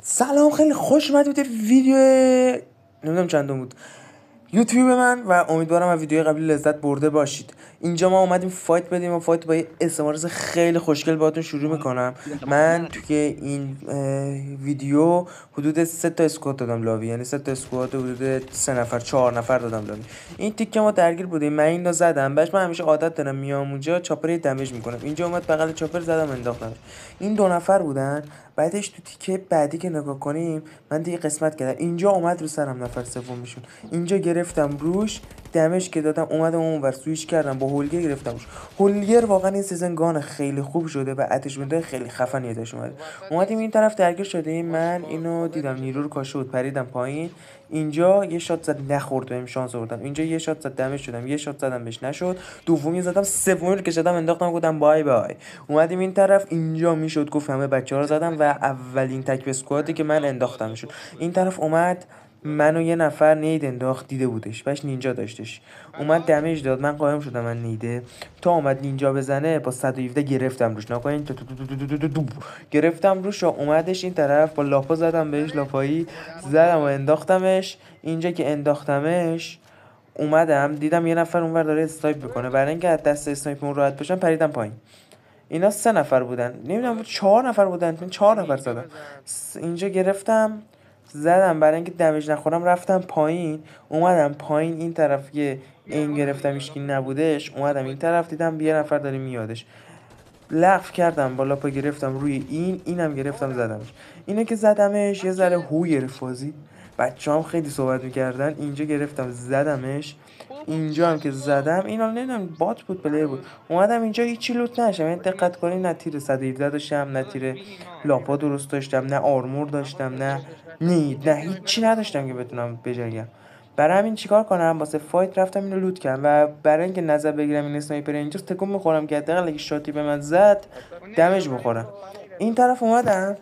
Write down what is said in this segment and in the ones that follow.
سلام، خیلی خوش اومدید به ویدیو نمیدونم چندم بود یوتیوب من و امیدوارم از ویدیو قبلی لذت برده باشید. اینجا ما اومدیم فایت بدیم و فایت با یه اسمارز خیلی خوشگل باهاتون شروع میکنم. من توی این ویدیو حدود 3 تا اسکوات دادم لاوی، یعنی 3 تا اسکوات حدود 3 نفر 4 نفر دادم لاوی. این تیکه ما درگیر بودیم، من اینو زدم باش. من همیشه عادت دارم میام اونجا چاپر دمیج میکنم، اینجا اومد بغل چاپر زدم انداختم. این 2 نفر بودن. بعدش تو تیکه بعدی که نگاه کنیم من دیگه قسمت کردم، اینجا اومد رو سرم نفر سومشون، اینجا گرفتم روش دمش که دادم اومدم اونور سویچ کردم با هولگر گرفتم روش. هولگر واقعا این سیزن گان خیلی خوب شده و اتشمنده خیلی خفنی داشت. اومدیم این طرف درگیر شدیم، من اینو دیدم نیرو رو کاشته بود، پریدم پایین. اینجا یه شات زد نخورد، بهم شانس آوردم. اینجا یه شات زد دمش شدم، یه شات زدم بهش نشد، دومی زدم، سومی رو که زدم انداختم گفتم بای بای. اومدیم این طرف، اینجا میشد گفت همه بچه‌ها رو زدم و اولین تک به اسکوادی که من انداختم شد. این طرف اومد منو یه نفر نید انداخت، دیده بودش باش نینجا داشتش، اومد دمیج داد، من قایم شدم من نیده تا اومد نینجا بزنه با 117 گرفتم روش، ناکن گرفتم روش و اومدش این طرف با لاپا زدم بهش، لاپایی زدم و انداختمش. اینجا که انداختمش اومدم دیدم یه نفر اونور داره اسنایپ میکنه، برای اینکه از دست اسنایپ اون راحت بشم پریدم پایین. اینا 3 نفر بودن، نمیدونم 4 نفر بودن، من 4 نفر زدم. اینجا گرفتم زدم برای اینکه دمیج نخورم، رفتم پایین. اومدم پایین این طرف یه این گرفتم هیچکی نبودش، اومدم این طرف دیدم یه نفر داره میادش، لغو کردم بالا پا گرفتم روی اینم گرفتم زدمش. اینو که زدمش یه ذره هو گرفت بازی، بچه‌ام خیلی صحبت میکردن. اینجا گرفتم زدمش، اینجا هم که زدم اینا نمیدونم بات بود پلیر بود. اومدم اینجا هیچی لوت نشم، یعنی دقت کنین نه تیر 117 داشتم، نه تیر لاپا درست داشتم، نه آرمور داشتم، نه نید، نه هیچی نداشتم که بتونم بجنگم. برای همین چیکار کنم، واسه فایت رفتم اینو لوت کردم و برای اینکه نظر بگیرم این اسنایپر اینجا تکون میخورم که حداقل اگه شاتی به من زد دمج بخورم. این طرف اومدم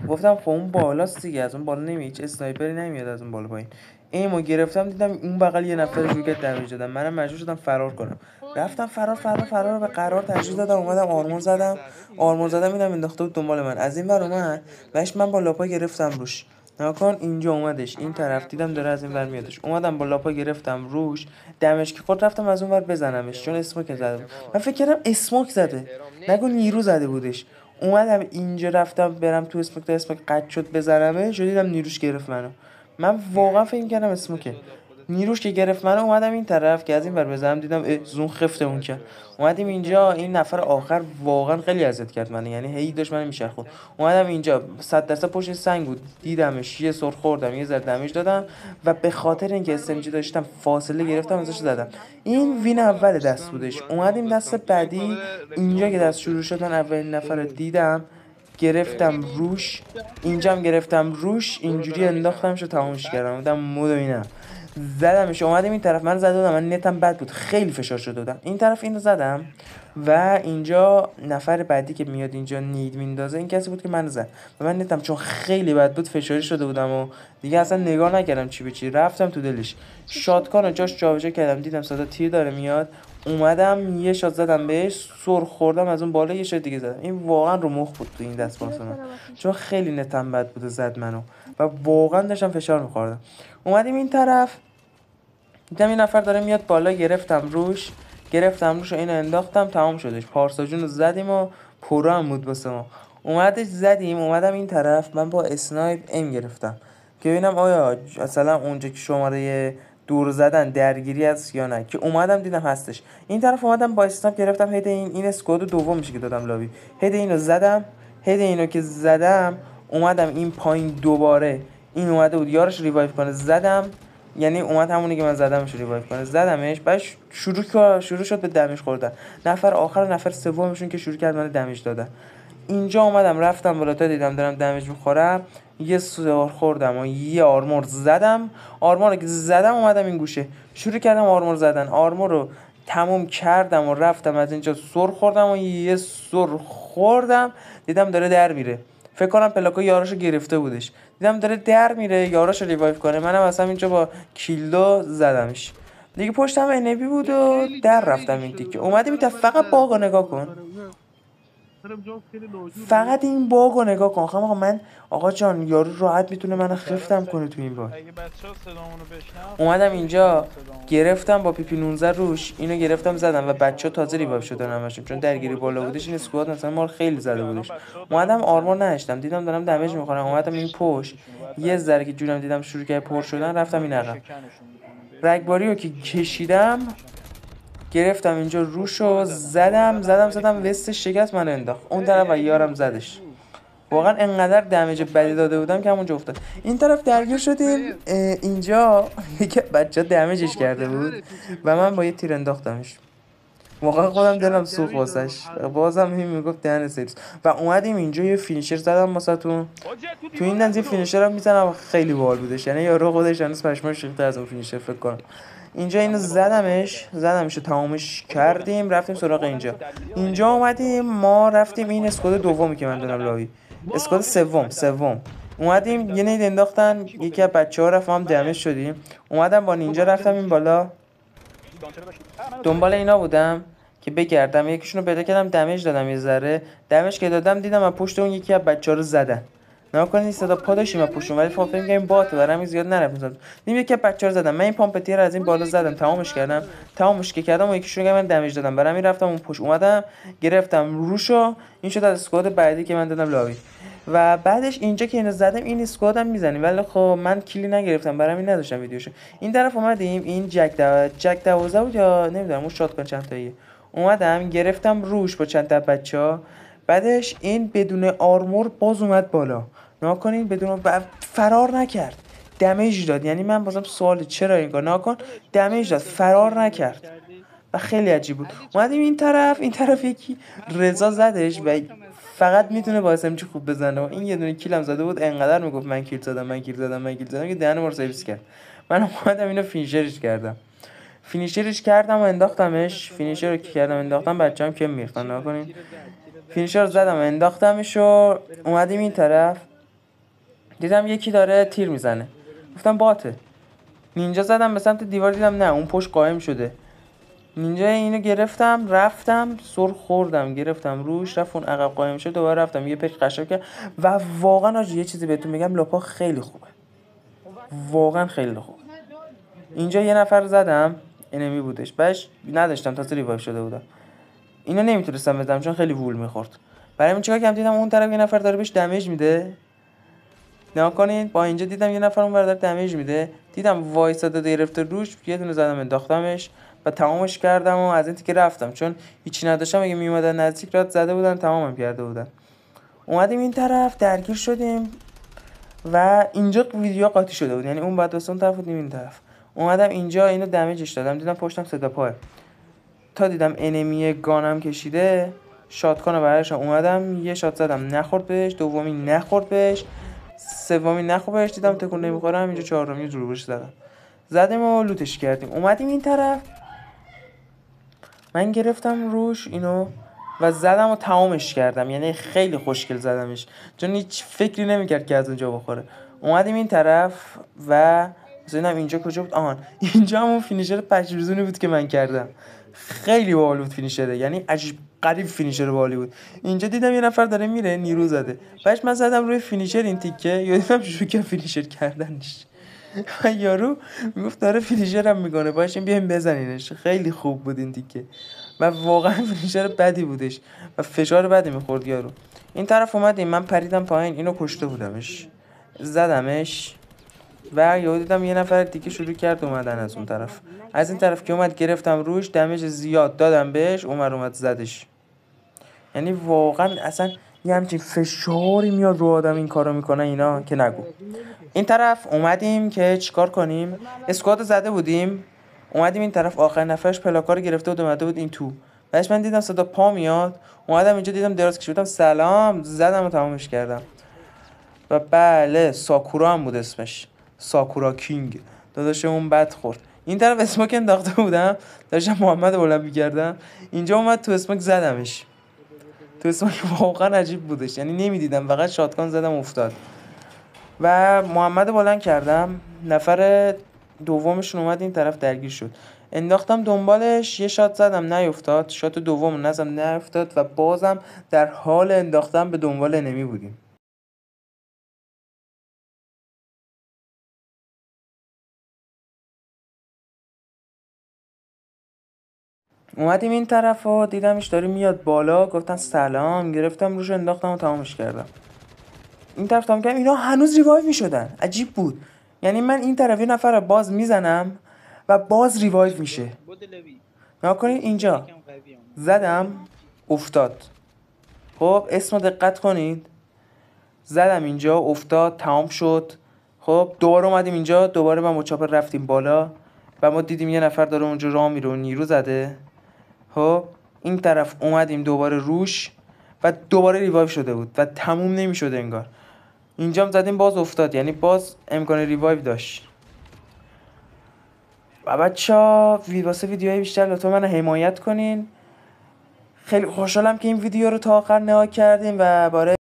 گفتم خب اون بالاست دیگه، از اون بالا نمیاد، هیچ اسنایپری نمیاد از اون بالا پایین. ایمو گرفتم دیدم اون بغل یه نفر شروع کرد دمیج دادن، منم مجبور شدم فرار کنم. رفتم فرار به قرار تشریح دادم، اومدم آرمون زدم اینم انداخته بود دنبال من، از این ور اومد وش من با لاپا گرفتم روش. ناکن اینجا اومدش این طرف دیدم داره از این ور میادش، اومدم با لاپا گرفتم روش، دمش که خود رفتم از اون ور بزنمش چون اسموک زده بود. من فکر کردم اسموک زده، نگو نیرو زده بودش. اومدم اینجا رفتم برم تو اسموک قد شد بزنمش، دیدم نیروش گرفت منو. من واقعا فکر کردم اسموکه. نیروش که گرفت منو اومدم این طرف که از این ور بزنم دیدم زون خفتمون کرد. اومدیم اینجا این نفر آخر واقعا خیلی اذیت کرد منو، یعنی هی داشت منو میچرخوند. اومدم اینجا 100% پشت سنگ بود، دیدمش یه سر خوردم، یه ذره دمیج دادم و به خاطر اینکه استمجی داشتم فاصله گرفتم ازش زدم. این وین اول دست بودش. اومدیم دست بعدی، اینجا که دست شروع شد من اولین نفر رو دیدم گرفتم روش، اینجا هم گرفتم روش، اینجوری انداختمش و تمامش کردم. بودم مود اینا زدمش. اومدیم این طرف من زده بودم، من نتم بد بود خیلی فشار شده بودم، این طرف اینو زدم و اینجا نفر بعدی که میاد اینجا نید میندازه این کسی بود که من زد و من نتم چون خیلی بد بود فشاری شده بودم و دیگه اصلا نگاه نکردم چی به چی، رفتم تو دلش شاتگان رو جاش جابجا کردم، دیدم صدا تیر داره میاد، اومدم یه شات زدم بهش، سر خوردم از اون بالا یه شات دیگه زدم. این واقعا رو مخ بود تو این دست واسه من، چون خیلی نتم بد بود و زد منو و واقعا داشتم فشار می‌خوردم. اومدیم این طرف دیدم این نفر داره میاد بالا، گرفتم روش و اینو انداختم، تمام شدش. پارسا جون رو زدیم و پرو هم بود واسه ما، اومدش زدیم. اومدم این طرف من با اسنایپ ام گرفتم که ببینم آیا مثلا اونجا که شماره دور زدن درگیری هست یا نه، که اومدم دیدم هستش. این طرف اومدم با اسنایپ گرفتم هید این اسکواد دوم میشه که دادم لاوی، هید اینو زدم، هید اینو که زدم اومدم این پایین دوباره این اومده بود یارش ریوایو کنه، زدم، یعنی اومد همونی که من زدمش ریوایو کنه، زدمش. بعد شروع شد به دمیج خوردن. نفر آخر نفر سومشون که شروع کرد من دمیج دادن. اینجا اومدم رفتم بالاتر دیدم دارم دمیج میخورم، یه سوار خوردم و یه آرمور زدم. آرمور که زدم اومدم این گوشه شروع کردم آرمور زدن، آرمور رو تموم کردم و رفتم از اینجا سر خوردم و یه سر خوردم، دیدم داره در میره، فکر کنم پلاکو یاراشو گرفته بودش، دیدم داره در میره یاراشو ریوایو کنه، منم اصلا اینجا با کیلو زدمش دیگه. پشتم انبی بود و در رفتم این تیکه. اومدیم فقط باغو نگاه کن، فقط این باگو نگاه کن. آقا من آقا جان یارو راحت میتونه منو خفتم کنه تو این باگ. اومدم اینجا گرفتم با پیپی 19 روش، اینو گرفتم زدم و بچه‌ها تازه ریوایو شدن همشون، چون درگیری بالا بودش. این اسکواد مثلا ما رو خیلی زده بودش. اومدم آرمور نداشتم، دیدم دارم دمیج میخورم، اومدم این پشت یه ذره که جونم دیدم شروع کرد پر شدن، رفتم این عقب رگباریو که کشیدم گرفتم اینجا روشو زدم وستش شکست من انداخت اون طرف و یارم زدش. واقعا انقدر دمیج بدی داده بودم که همونجا افتاد. این طرف درگیر شدیم، اینجا یکی بچه دمیجش کرده بود و من با یه تیر انداختمش. واقعا خودم دلم سوخت واسش، بازم این میگفت دهن سرویس. و اومدیم اینجا یه فینیشر زدم واسهتون. تو این دنز فینیشر هم میزنم خیلی باحال بودش، یعنی یارو خودش هنوز پشماش ریخته از اون فینیشر فکر کنم. اینجا اینو زدمش تمامش کردیم، رفتیم سراغ اینجا اومدیم ما رفتیم این اسکواد دومی که من دونم لاوی، اسکواد سوم اومدیم یه نید انداختن، یکی از بچه‌ها رفت، ما هم دمیج شدیم. اومدم با نینجا رفتم این بالا دنبال اینا بودم که بگردم، یکیشونو پیدا کردم دمیج دادم، یه ذره دمیج که دادم دیدم از پشت اون یکی از بچه‌ها رو زدن. ناکنید صدا پا داشتیم از پشتون، ولی فکر کنم این بات برام زیاد نرفتم. نیم یکی بچه‌ها زدم، من این پامپتیر از این بالا زدم، تمامش کردم و یکیشون رو من دمیج دادم، برام رفتم اون پشت، اومدم گرفتم روشو. این شد از اسکواد بعدی که من دادم لاوی. و بعدش اینجا که اینو زدم این اسکوادم میزنیم، ولی خب من کلی نگرفتم، برام این نداشتم ویدیوشو. این طرف اومدیم این جک 12 بود یا نمیدونم اون شاتگان چند تاییه، اومدم گرفتم روش با چند تا بچه‌ها. بعدش این بدون آرمور باز اومد بالا، ناکنین بدون فرار نکرد، دمیج داد. یعنی من بازم سوال چرا این کار ناکن، دمیج داد فرار نکرد و خیلی عجیب بود. اومدیم این طرف یکی رضا زدش و فقط میتونه با اسمچ خوب بزنه و این یه دونه کیلم زده بود، انقدر میگفت من کیل زدم که دهن ما رو سرویس کرد. من اومدم اینو فینیشرش کردم و انداختمش. فینیشر رو که کردم انداختم، بچه‌ام که میرفتن ناکنین فینیشر رو زدم انداختمش و اومدیم این طرف دیدم یکی داره تیر میزنه، گفتم باته. نینجا زدم به سمت دیوار، دیدم نه اون پشت قائم شده. نینجا اینو گرفتم رفتم سر خوردم، گرفتم روش، رفت اون عقب قائم شد، دوباره رفتم یه پیک قشنگ کرد. و واقعا یه چیزی بهتون میگم، لاپا خیلی خوبه، واقعا خیلی خوبه. اینجا یه نفر زدم انمی بودش، بعدش نداشتم تازه ریوایو شده بودم، اینو نمیتونستم بزنم چون خیلی وول میخورد. برای همین چیکار کردم، دیدم اون طرف یه نفر داره بهش دمیج میده، نگاه کنین با اینجا دیدم یه نفر اون ور داره دمیج میده، دیدم وایساده گرفته روش، یه دونه زدم انداختمش و تمامش کردم و از این تیکه رفتم چون هیچی نداشتم. اگه میومدن نزدیک رات زده بودن تمامم کرده بودن. اومدیم این طرف درگیر شدیم و اینجا ویدیو قاطی شده بود، یعنی اون بعد واسه اون طرف بود این طرف. اومدم اینجا اینو دمیجش دادم، دیدم پشتم صدا پای، تا دیدم انمی گانم کشیده شاتگان برایش اومدم یه شات زدم، نخورد بهش، دومی نخورد بهش، سومی نخورد بهش، دیدم تکون نمیخورم، اینجا چهارمی جلو بهش زدم و لوتش کردیم. اومدیم این طرف من گرفتم روش اینو و زدم و تمامش کردم، یعنی خیلی خوشگل زدمش چون هیچ فکری نمیکرد که از اونجا بخوره. اومدیم این طرف و مثلا اینجا کجا بود، آهان اینجا همون فینیشر پشریزونی بود که من کردم، خیلی باحال بود فینیشره، یعنی عجیب غریب فینیشر باحالی بود. اینجا دیدم یه نفر داره میره نیرو زده، بعدش من زدم روی فینیشر این تیکه، یادم شروع کردم فینیشر کردنش و یارو میگفت داره فینیشرم میکنه، باشه بیایم بزنینش. خیلی خوب بود این تیکه و واقعا فینیشر بدی بودش و فشار بدی میخورد یارو. این طرف اومدیم من پریدم پایین، اینو کشته بودمش، زدمش و یهو دیدم یه نفر دیگه شروع کرد اومدن از اون طرف. از این طرف که اومد گرفتم روش، دمیج زیاد دادم بهش، اومد زدش. یعنی واقعا اصلا یه همچین فشاری میاد رو آدم این کارو میکنه اینا که نگو. این طرف اومدیم که چیکار کنیم، اسکواد زده بودیم، اومدیم این طرف آخر نفرش پلاکار گرفته بود اومده بود این تو، بعدش من دیدم صدا پا میاد، اومدم اینجا دیدم دراز کشیدم سلام زدم و تمامش کردم. و بله ساکورا هم بود اسمش، ساکورا کینگ، داداشمون بد خورد. این طرف اسموک انداخته بودم داشتم محمد بلند می‌کردم، اینجا اومد تو اسموک زدمش. تو اسموک واقعا عجیب بودش، یعنی نمیدیدم، فقط شاتگان زدم افتاد و محمد بلند کردم. نفر دومشون اومد این طرف درگیر شد. انداختم دنبالش، یه شات زدم نیفتاد، شات دوم نزدم نیفتاد و بازم در حال انداختم به دنبال انمی بودیم. اومدیم این طرف ها، دیدمش داره میاد بالا، گفتن سلام، گرفتم روش انداختم و تمامش کردم. این طرف تمام کردم، اینا هنوز ریوایو میشدن. عجیب بود. یعنی من این طرف یه نفر باز میزنم و باز ریوایو میشه. نگاه کنید اینجا زدم افتاد. خب اسمو دقت کنید، زدم اینجا افتاد، تمام شد. خب دوباره اومدیم اینجا، دوباره با چاپر رفتیم بالا و ما دیدیم یه نفر داره اونجا راه میره و نیرو زده. خب این طرف اومدیم دوباره روش و دوباره ریوایو شده بود و تموم نمیشده انگار. اینجام زدیم باز افتاد، یعنی باز امکان ریوایو داشت. و بچه‌ها واسه ویدیوهای بیشتر لطفا منو حمایت کنین. خیلی خوشحالم که این ویدیو رو تا آخر نگاه کردین و برای